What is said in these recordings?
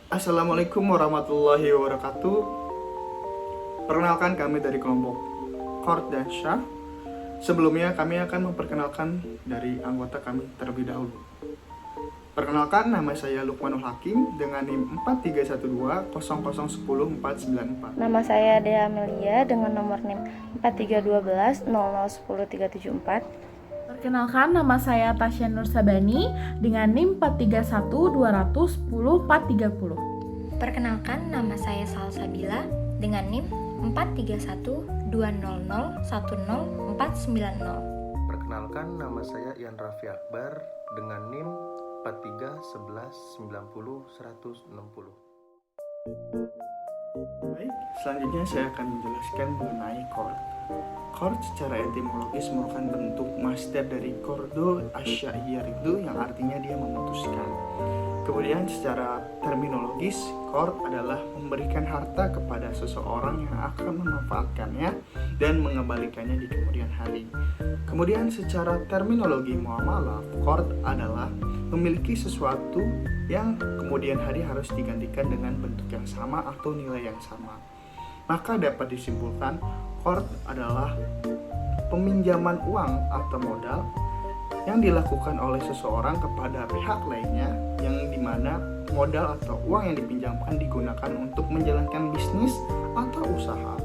Assalamualaikum warahmatullahi wabarakatuh. Perkenalkan, kami dari kelompok Qord dan Syah. Sebelumnya kami akan memperkenalkan dari anggota kami terlebih dahulu. Perkenalkan, nama saya Lukmanul Hakim dengan NIM 431200100494. Nama saya Dea Amelia dengan nomor NIM 431200100374. Perkenalkan, nama saya Tasya Nur Sabani dengan NIM 431200100430. Perkenalkan, nama saya Salsabila dengan NIM 431200100490. Perkenalkan, nama saya Ian Raffi Akbar dengan NIM 4311901060. Baik, selanjutnya saya akan menjelaskan mengenai Qord. Qord secara etimologis merupakan bentuk masdar dari qordo asyair itu yang artinya dia memutuskan. Kemudian secara terminologis, Qord adalah memberikan harta kepada seseorang yang akan memanfaatkannya dan mengembalikannya di kemudian hari. Kemudian secara terminologi muamalah, Qord adalah memiliki sesuatu yang kemudian hari harus digantikan dengan bentuk yang sama atau nilai yang sama. Maka dapat disimpulkan, Qord adalah peminjaman uang atau modal yang dilakukan oleh seseorang kepada pihak lainnya, yang dimana modal atau uang yang dipinjamkan digunakan untuk menjalankan bisnis atau usaha.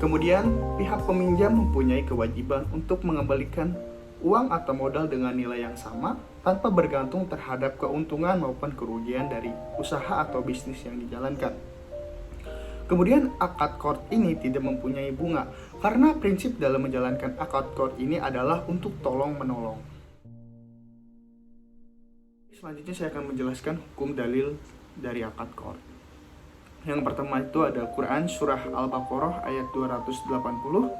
Kemudian pihak peminjam mempunyai kewajiban untuk mengembalikan uang atau modal dengan nilai yang sama tanpa bergantung terhadap keuntungan maupun kerugian dari usaha atau bisnis yang dijalankan. Kemudian akad Qord ini tidak mempunyai bunga karena prinsip dalam menjalankan akad Qord ini adalah untuk tolong-menolong. Selanjutnya saya akan menjelaskan hukum dalil dari akad Qord. Yang pertama itu ada Quran surah Al-Baqarah ayat 280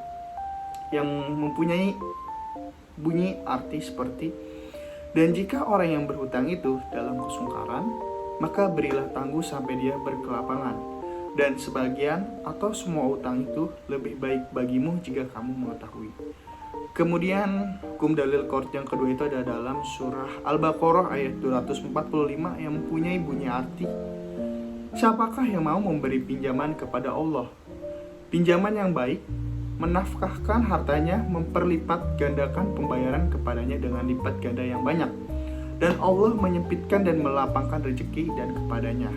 yang mempunyai bunyi arti seperti, dan jika orang yang berhutang itu dalam kesungkaran, maka berilah tangguh sampai dia berkelapangan, dan sebagian atau semua utang itu lebih baik bagimu jika kamu mengetahui. Kemudian hukum dalil Qord yang kedua itu ada dalam surah Al-Baqarah ayat 245 yang mempunyai bunyi arti, siapakah yang mau memberi pinjaman kepada Allah? Pinjaman yang baik, menafkahkan hartanya, memperlipat gandakan pembayaran kepadanya dengan lipat ganda yang banyak, dan Allah menyempitkan dan melapangkan rezeki dan kepadanya.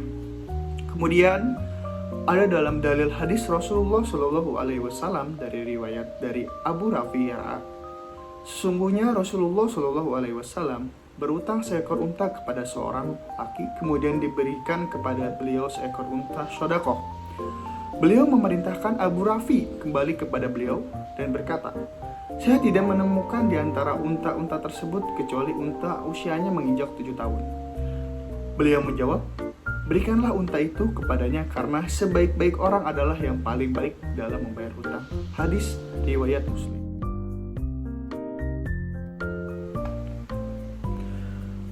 Kemudian ada dalam dalil hadis Rasulullah Shallallahu Alaihi Wasallam dari riwayat dari Abu Rafi'ah, sesungguhnya Rasulullah Shallallahu Alaihi Wasallam berutang seekor unta kepada seorang laki, kemudian diberikan kepada beliau seekor unta sedekah. Beliau memerintahkan Abu Rafi kembali kepada beliau dan berkata, saya tidak menemukan di antara unta-unta tersebut kecuali unta usianya menginjak 7 tahun. Beliau menjawab, berikanlah unta itu kepadanya karena sebaik-baik orang adalah yang paling baik dalam membayar hutang. Hadis riwayat Muslim.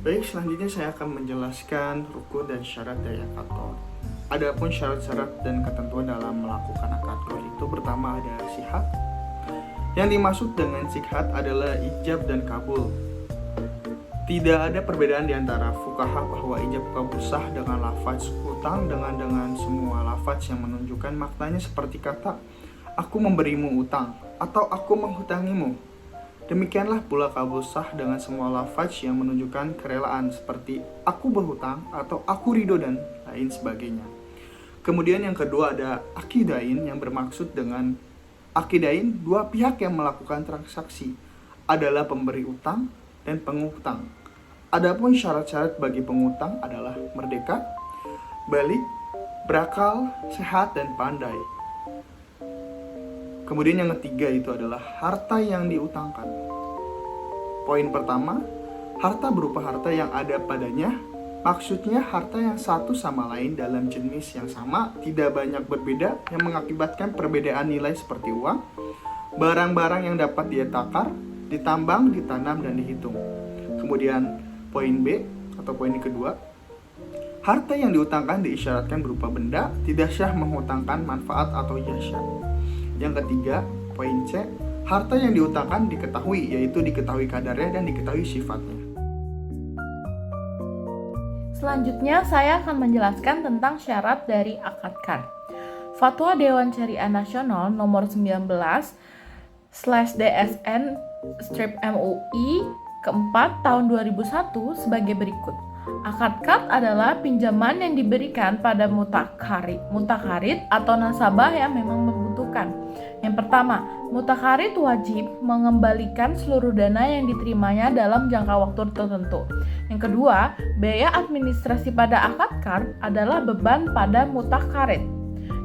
Baik, selanjutnya saya akan menjelaskan rukun dan syarat dari akad Qord. Adapun syarat-syarat dan ketentuan dalam melakukan akad Qord itu, pertama ada sihat. Yang dimaksud dengan sihat adalah ijab dan kabul. Tidak ada perbedaan di antara fuqaha bahwa ijab kabul sah dengan lafaz utang dengan semua lafaz yang menunjukkan maknanya seperti kata aku memberimu utang atau aku menghutangimu. Demikianlah pula kabul sah dengan semua lafaz yang menunjukkan kerelaan seperti aku berhutang atau aku ridho dan lain sebagainya. Kemudian yang kedua ada akidain, yang bermaksud dengan akidain dua pihak yang melakukan transaksi adalah pemberi utang dan pengutang. Adapun syarat-syarat bagi pengutang adalah merdeka, balik, berakal, sehat, dan pandai. Kemudian yang ketiga itu adalah harta yang diutangkan. Poin pertama, harta berupa harta yang ada padanya. Maksudnya harta yang satu sama lain dalam jenis yang sama, tidak banyak berbeda, yang mengakibatkan perbedaan nilai seperti uang, barang-barang yang dapat ditakar, ditambang, ditanam, dan dihitung. Kemudian poin B atau poin kedua, harta yang diutangkan diisyaratkan berupa benda, tidak syah menghutangkan manfaat atau jasa. Yang ketiga, poin C, Harta yang diutangkan diketahui, yaitu diketahui kadarnya dan diketahui sifatnya. Selanjutnya saya akan menjelaskan tentang syarat dari akad qard. Fatwa Dewan Syariah Nasional nomor 19/DSN-MUI keempat tahun 2001 sebagai berikut. Akad qard adalah pinjaman yang diberikan pada mutaqarid atau nasabah yang memang membutuhkan. Yang pertama, mutaqarid wajib mengembalikan seluruh dana yang diterimanya dalam jangka waktu tertentu. Yang kedua, biaya administrasi pada akad qard adalah beban pada mutaqarid.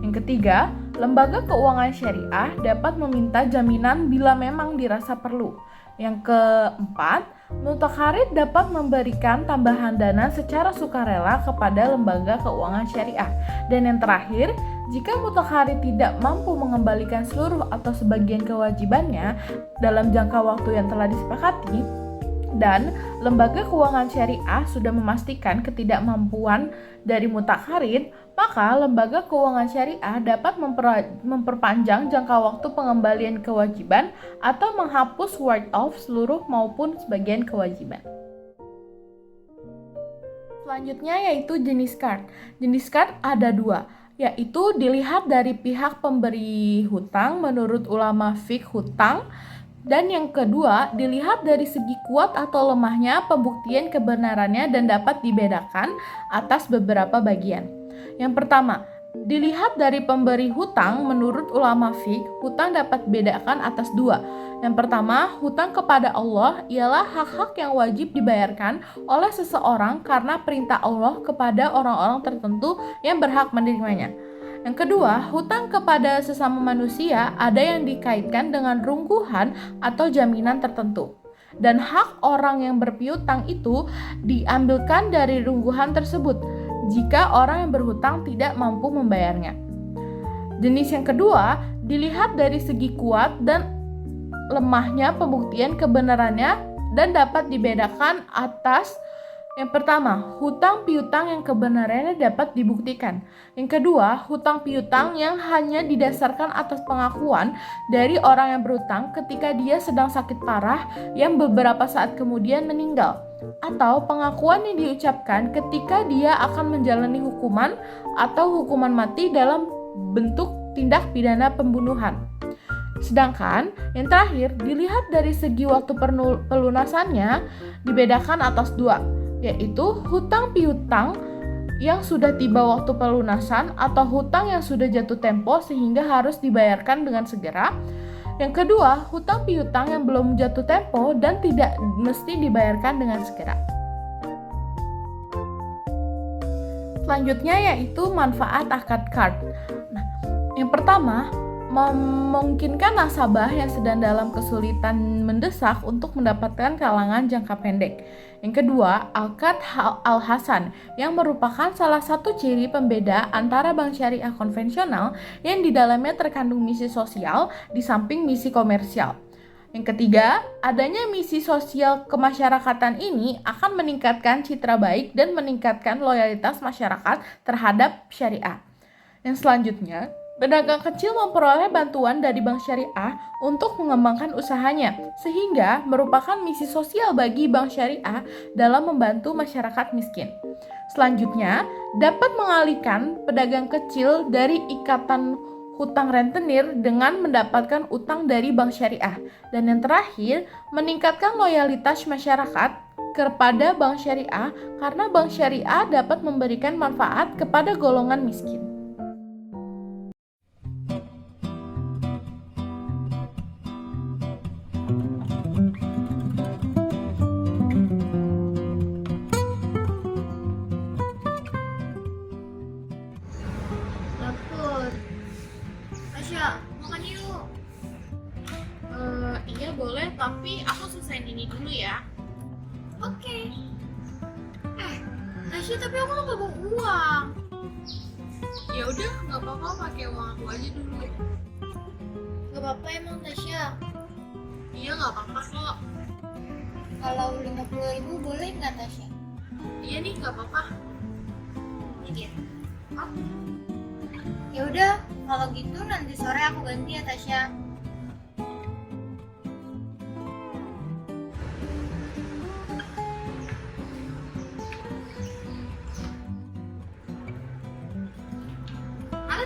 Yang ketiga, lembaga keuangan syariah dapat meminta jaminan bila memang dirasa perlu. Yang keempat, mutaqarid dapat memberikan tambahan dana secara sukarela kepada lembaga keuangan syariah. Dan yang terakhir, jika mutaqarid tidak mampu mengembalikan seluruh atau sebagian kewajibannya dalam jangka waktu yang telah disepakati, dan lembaga keuangan syariah sudah memastikan ketidakmampuan dari mutaqarid, maka lembaga keuangan syariah dapat memperpanjang jangka waktu pengembalian kewajiban atau menghapus write-off seluruh maupun sebagian kewajiban. Selanjutnya yaitu jenis qard. Jenis qard ada dua, yaitu dilihat dari pihak pemberi hutang menurut ulama fiqh hutang, dan yang kedua dilihat dari segi kuat atau lemahnya pembuktian kebenarannya dan dapat dibedakan atas beberapa bagian. Yang pertama, dilihat dari pemberi hutang menurut ulama fiqh, hutang dapat dibedakan atas dua. Yang pertama, hutang kepada Allah ialah hak-hak yang wajib dibayarkan oleh seseorang karena perintah Allah kepada orang-orang tertentu yang berhak menerimanya. Yang kedua, hutang kepada sesama manusia ada yang dikaitkan dengan rungguhan atau jaminan tertentu. Dan hak orang yang berpiutang itu diambilkan dari rungguhan tersebut jika orang yang berhutang tidak mampu membayarnya. Jenis yang kedua, dilihat dari segi kuat dan lemahnya pembuktian kebenarannya dan dapat dibedakan atas yang pertama, hutang piutang yang kebenarannya dapat dibuktikan. Yang kedua, hutang piutang yang hanya didasarkan atas pengakuan dari orang yang berhutang ketika dia sedang sakit parah yang beberapa saat kemudian meninggal, atau pengakuan yang diucapkan ketika dia akan menjalani hukuman atau hukuman mati dalam bentuk tindak pidana pembunuhan. Sedangkan yang terakhir, dilihat dari segi waktu pelunasannya dibedakan atas dua, yaitu hutang piutang yang sudah tiba waktu pelunasan atau hutang yang sudah jatuh tempo sehingga harus dibayarkan dengan segera. Yang kedua, hutang piutang yang belum jatuh tempo dan tidak mesti dibayarkan dengan segera. Selanjutnya yaitu manfaat akad qard. Nah, yang pertama, memungkinkan nasabah yang sedang dalam kesulitan mendesak untuk mendapatkan kalangan jangka pendek. Yang kedua, akad al-hasan yang merupakan salah satu ciri pembeda antara bank syariah konvensional yang di dalamnya terkandung misi sosial di samping misi komersial. Yang ketiga, adanya misi sosial kemasyarakatan ini akan meningkatkan citra baik dan meningkatkan loyalitas masyarakat terhadap syariah. Yang selanjutnya, pedagang kecil memperoleh bantuan dari bank syariah untuk mengembangkan usahanya, sehingga merupakan misi sosial bagi bank syariah dalam membantu masyarakat miskin. Selanjutnya, dapat mengalihkan pedagang kecil dari ikatan hutang rentenir dengan mendapatkan utang dari bank syariah. Dan yang terakhir, meningkatkan loyalitas masyarakat kepada bank syariah karena bank syariah dapat memberikan manfaat kepada golongan miskin. Lapor. Tasya, makan yuk. Iya boleh, tapi aku selesaiin ini dulu ya. Oke. Tasya, tapi aku nggak bawa uang. Ya udah, nggak apa-apa, pakai uang aku aja dulu. Gak apa-apa emang Tasya. Iya nggak apa-apa kok. Kalau 50.000 boleh nggak Tasya? Iya nih nggak apa-apa. Ini dia. Oh. Ya udah, kalau gitu nanti sore aku ganti ya Tasya.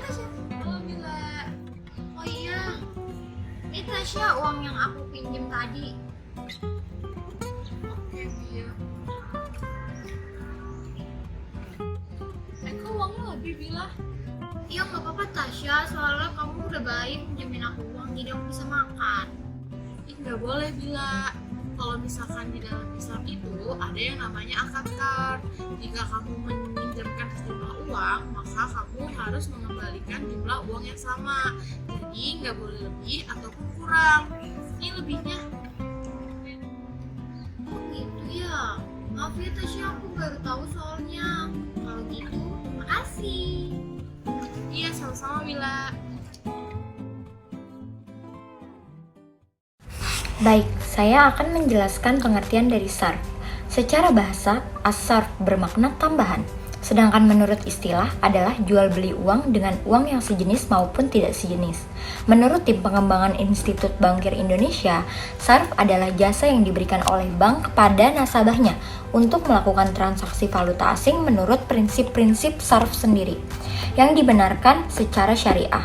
Tasya. Halo Mila. Oh iya, ini Tasya uang yang aku pinjam tadi. Oke Mia. Kok uangnya lebih, Bila? Iya nggak apa-apa Tasya, soalnya kamu udah baik pinjemin aku uang jadi aku bisa makan. Nggak boleh, Bila. Kalau misalkan di dalam Islam itu ada yang namanya akad card. Jika kamu meminjamkan sejumlah uang, maka kamu harus mengembalikan jumlah uang yang sama. Jadi nggak boleh lebih ataupun kurang. Ini lebihnya. Oh gitu ya. Maaf ya Tasya, aku baru tahu soalnya. Kalau gitu, makasih. Iya, sama-sama, Bila. Baik, saya akan menjelaskan pengertian dari sarf. Secara bahasa, as-sarf bermakna tambahan. Sedangkan menurut istilah adalah jual beli uang dengan uang yang sejenis maupun tidak sejenis. Menurut tim pengembangan Institut Bankir Indonesia, sarf adalah jasa yang diberikan oleh bank kepada nasabahnya untuk melakukan transaksi valuta asing menurut prinsip-prinsip sarf sendiri yang dibenarkan secara syariah.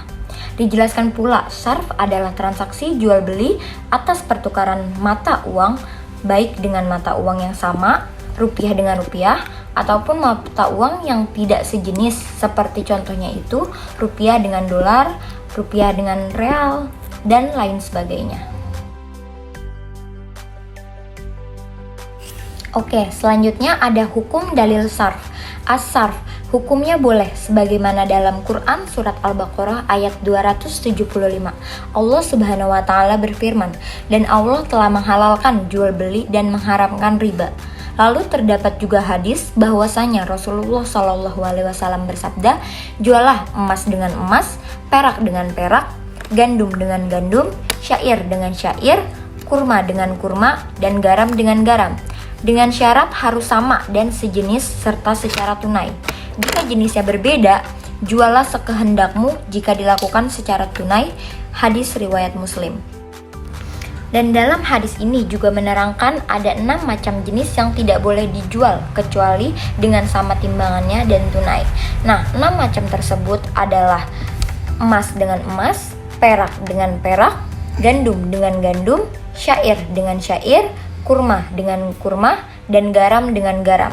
Dijelaskan pula, sarf adalah transaksi jual beli atas pertukaran mata uang, baik dengan mata uang yang sama, rupiah dengan rupiah, ataupun mata uang yang tidak sejenis, seperti contohnya itu rupiah dengan dolar, rupiah dengan real, dan lain sebagainya. Oke, selanjutnya ada hukum dalil sarf. As-sarf, hukumnya boleh sebagaimana dalam Quran surat Al-Baqarah ayat 275. Allah Subhanahu wa taala berfirman, "Dan Allah telah menghalalkan jual beli dan mengharamkan riba." Lalu terdapat juga hadis bahwasanya Rasulullah Shallallahu alaihi wasallam bersabda, "Jualah emas dengan emas, perak dengan perak, gandum dengan gandum, syair dengan syair, kurma dengan kurma, dan garam dengan garam. Dengan syarat harus sama dan sejenis serta secara tunai. Jika jenisnya berbeda, jualah sekehendakmu jika dilakukan secara tunai." Hadis riwayat Muslim. Dan dalam hadis ini juga menerangkan ada 6 macam jenis yang tidak boleh dijual kecuali dengan sama timbangannya dan tunai. Nah, 6 macam tersebut adalah emas dengan emas, perak dengan perak, gandum dengan gandum, syair dengan syair, kurma dengan kurma, dan garam dengan garam.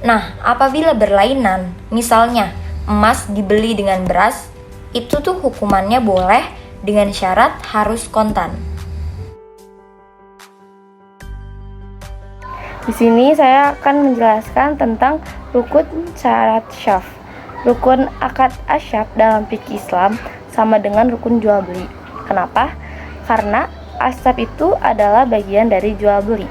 Nah, apabila berlainan, misalnya emas dibeli dengan beras, itu tuh hukumannya boleh dengan syarat harus kontan. Di sini saya akan menjelaskan tentang rukun syarat syaf. Rukun akad asyaf dalam fikih Islam sama dengan rukun jual beli. Kenapa? Karena asyaf itu adalah bagian dari jual beli.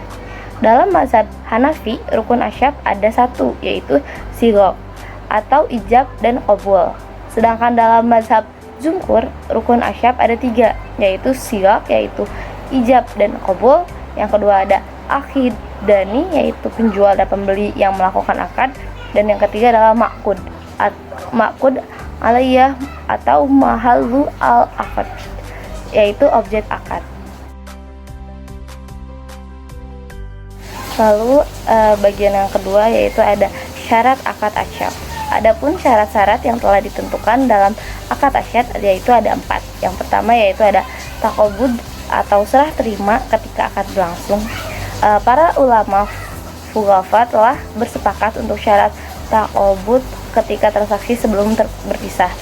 Dalam mazhab Hanafi, rukun asyaf ada 1, yaitu sigok atau ijab dan qabul. Sedangkan dalam mazhab Jumhur, rukun asyaf ada 3, yaitu sigok, yaitu ijab dan qabul. Yang kedua ada akid dani, yaitu penjual dan pembeli yang melakukan akad. Dan yang ketiga adalah maqud aliyah atau mahallu al-akad, yaitu objek akad. Lalu bagian yang kedua yaitu ada syarat akad asyaf. Adapun syarat-syarat yang telah ditentukan dalam akad asyaf yaitu ada 4. Yang pertama yaitu ada taqabud atau serah terima ketika akad berlangsung. Para ulama fuqaha telah bersepakat untuk syarat taqabud ketika transaksi sebelum berpisah.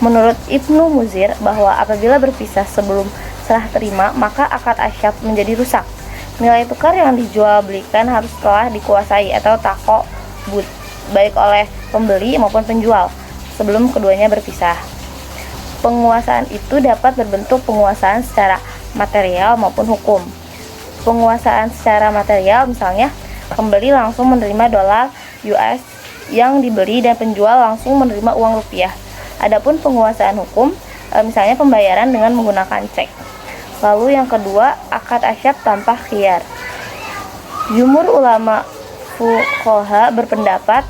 Menurut Ibnu Muzir bahwa apabila berpisah sebelum serah terima maka akad asyaf menjadi rusak. Nilai tukar yang dijual belikan harus telah dikuasai atau taqabud baik oleh pembeli maupun penjual sebelum keduanya berpisah. Penguasaan itu dapat berbentuk penguasaan secara material maupun hukum. Penguasaan secara material misalnya pembeli langsung menerima dolar US yang dibeli dan penjual langsung menerima uang rupiah. Adapun penguasaan hukum misalnya pembayaran dengan menggunakan cek. Lalu yang kedua, akad asyaf tanpa khiyar. Jumhur ulama fuqaha berpendapat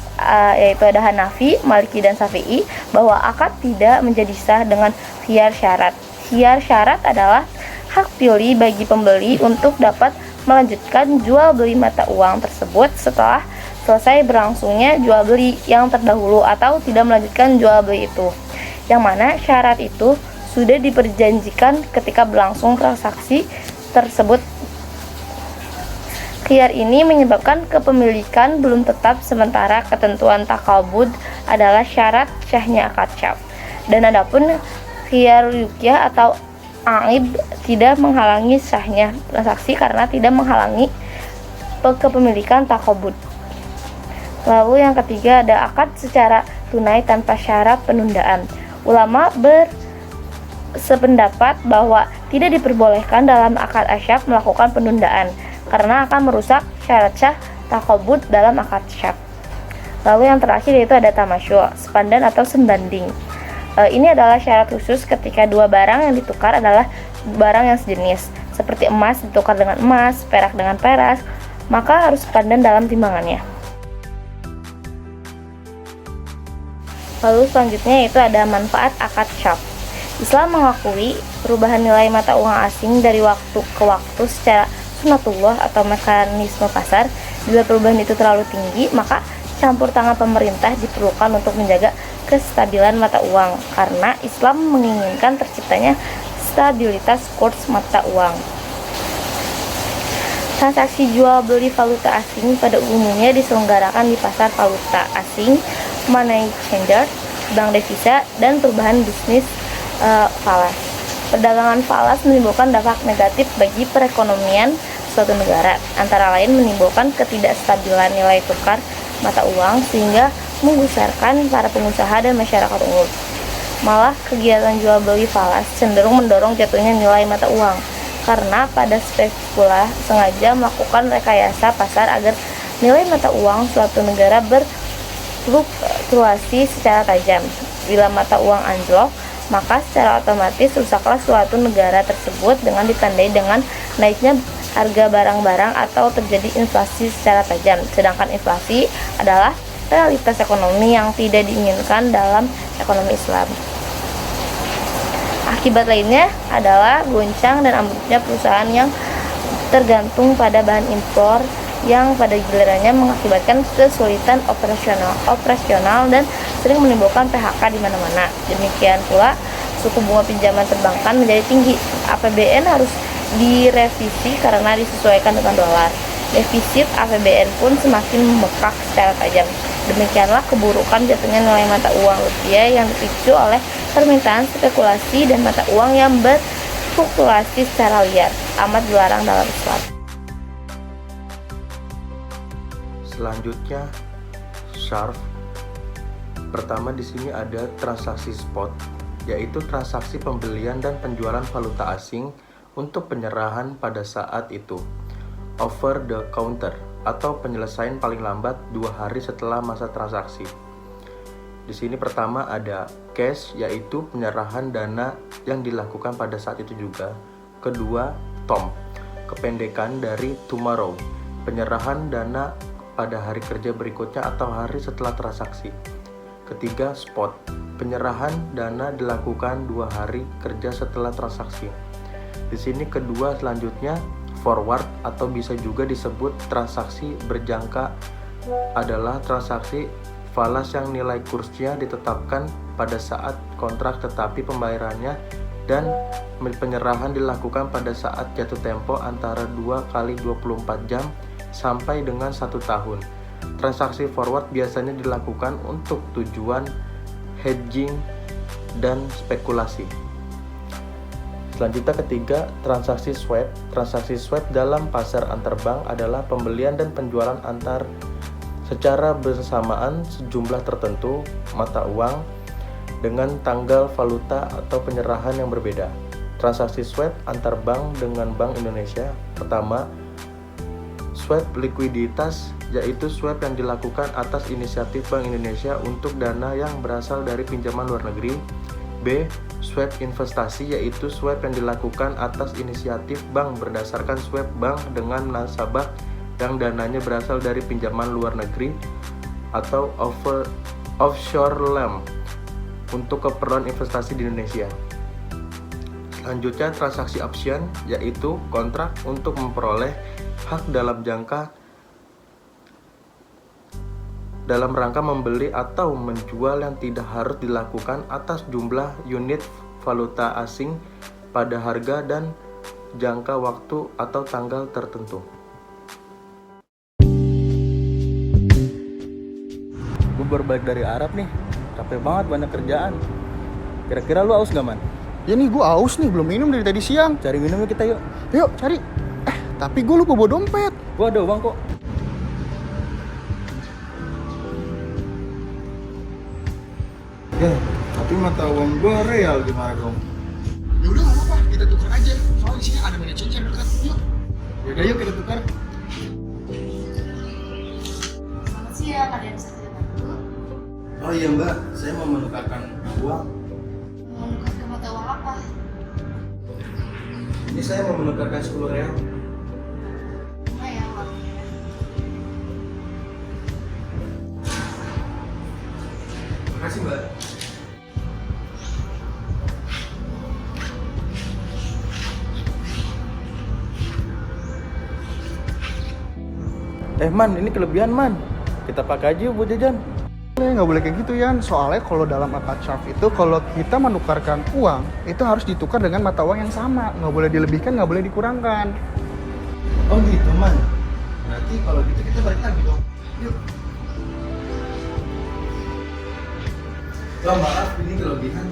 yaitu ada Hanafi, Maliki, dan Syafi'i bahwa akad tidak menjadi sah dengan khiyar syarat. Khiyar syarat adalah hak pilih bagi pembeli untuk dapat melanjutkan jual beli mata uang tersebut setelah selesai berlangsungnya jual beli yang terdahulu atau tidak melanjutkan jual beli itu. yang mana syarat itu sudah diperjanjikan ketika berlangsung transaksi tersebut. Khiyar ini menyebabkan kepemilikan belum tetap, sementara ketentuan takabud adalah syarat syahnya akad syaf. Dan adapun khiyar ruqyah atau aib tidak menghalangi sahnya transaksi karena tidak menghalangi kepemilikan takabud. Lalu yang ketiga ada akad secara tunai tanpa syarat penundaan. Ulama bersependapat bahwa tidak diperbolehkan dalam akad asyaf melakukan penundaan karena akan merusak syarat syah takabud dalam akad syaf. Lalu yang terakhir yaitu ada tamasyu', sepandan atau sembanding. Ini adalah syarat khusus ketika dua barang yang ditukar adalah barang yang sejenis, seperti emas ditukar dengan emas, perak dengan perak, maka harus sepandan dalam timbangannya. Lalu selanjutnya yaitu ada manfaat akad syaf. Islam mengakui perubahan nilai mata uang asing dari waktu ke waktu secara sunatullah atau mekanisme pasar. Bila perubahan itu terlalu tinggi, maka campur tangan pemerintah diperlukan untuk menjaga kestabilan mata uang, karena Islam menginginkan terciptanya stabilitas kurs mata uang. Transaksi jual beli valuta asing pada umumnya diselenggarakan di pasar valuta asing, money changer, bank devisa, dan perubahan bisnis falas. Perdagangan falas menimbulkan dampak negatif bagi perekonomian suatu negara, antara lain menimbulkan ketidakstabilan nilai tukar mata uang sehingga menggusarkan para pengusaha dan masyarakat umum. Malah kegiatan jual beli falas cenderung mendorong jatuhnya nilai mata uang karena pada spekula sengaja melakukan rekayasa pasar agar nilai mata uang suatu negara berfluktuasi secara tajam. Bila mata uang anjlok, maka secara otomatis rusaklah suatu negara tersebut dengan ditandai dengan naiknya harga barang-barang atau terjadi inflasi secara tajam. Sedangkan inflasi adalah realitas ekonomi yang tidak diinginkan dalam ekonomi Islam. Akibat lainnya adalah goncang dan ambruknya perusahaan yang tergantung pada bahan impor yang pada gilirannya mengakibatkan kesulitan operasional dan sering menimbulkan PHK di mana-mana. Demikian pula suku bunga pinjaman perbankan menjadi tinggi. APBN harus direvisi karena disesuaikan dengan dolar. Defisit APBN pun semakin membengkak secara tajam. Demikianlah keburukan jatuhnya nilai mata uang rupiah yang dipicu oleh permintaan spekulasi dan mata uang yang berfluktuasi secara liar, amat dilarang dalam Islam. Selanjutnya, syarf. Pertama di sini ada transaksi spot, yaitu transaksi pembelian dan penjualan valuta asing untuk penyerahan pada saat itu. Over the counter atau penyelesaian paling lambat 2 hari setelah masa transaksi. Di sini pertama ada cash, yaitu penyerahan dana yang dilakukan pada saat itu juga. Kedua, TOM, kependekan dari tomorrow, penyerahan dana pada hari kerja berikutnya atau hari setelah transaksi. Ketiga, spot, penyerahan dana dilakukan 2 hari kerja setelah transaksi. Di sini kedua selanjutnya forward atau bisa juga disebut transaksi berjangka, adalah transaksi falas yang nilai kursnya ditetapkan pada saat kontrak tetapi pembayarannya dan penyerahan dilakukan pada saat jatuh tempo antara 2 kali 24 jam sampai dengan 1 tahun. Transaksi forward biasanya dilakukan untuk tujuan hedging dan spekulasi. Selanjutnya ketiga, transaksi swap. Transaksi swap dalam pasar antar bank adalah pembelian dan penjualan antar secara bersamaan sejumlah tertentu mata uang dengan tanggal valuta atau penyerahan yang berbeda. Transaksi swap antar bank dengan Bank Indonesia. Pertama, swap likuiditas, yaitu swap yang dilakukan atas inisiatif Bank Indonesia untuk dana yang berasal dari pinjaman luar negeri. B. Swap investasi, yaitu swap yang dilakukan atas inisiatif bank berdasarkan swap bank dengan nasabah yang dananya berasal dari pinjaman luar negeri atau offshore loan untuk keperluan investasi di Indonesia. Selanjutnya transaksi option, yaitu kontrak untuk memperoleh hak dalam jangka dalam rangka membeli atau menjual yang tidak harus dilakukan atas jumlah unit valuta asing pada harga dan jangka waktu atau tanggal tertentu. Gue baru balik dari Arab nih, capek banget, banyak kerjaan. Kira-kira lu aus gak, Man? Ya nih gue aus nih, belum minum dari tadi siang. Cari minumnya kita yuk. Yuk cari. Tapi gue lupa bawa dompet. Gue ada uang kok. Ya, tapi mata uang gue real gimana dong? Ya udah nggak apa-apa, kita tukar aja. Soalnya di sini ada money changer dekat. Yuk. Yaudah yuk kita tukar. Selamat siang, ada yang bisa saya bantu? Oh iya mbak, saya mau menukarkan uang. Mau nukar ke mata uang apa? Ini saya mau menukarkan 10 real. Ya, uangnya. Makasih mbak. Man, ini kelebihan, Man. Kita pakai aja yuk buat jajan. Nggak boleh kayak gitu Yan, soalnya kalau dalam akad syarf itu kalau kita menukarkan uang itu harus ditukar dengan mata uang yang sama, nggak boleh dilebihkan, nggak boleh dikurangkan. Oh gitu man. Berarti kalau gitu kita balik lagi dong. Yuk. Oh maaf, ini kelebihan.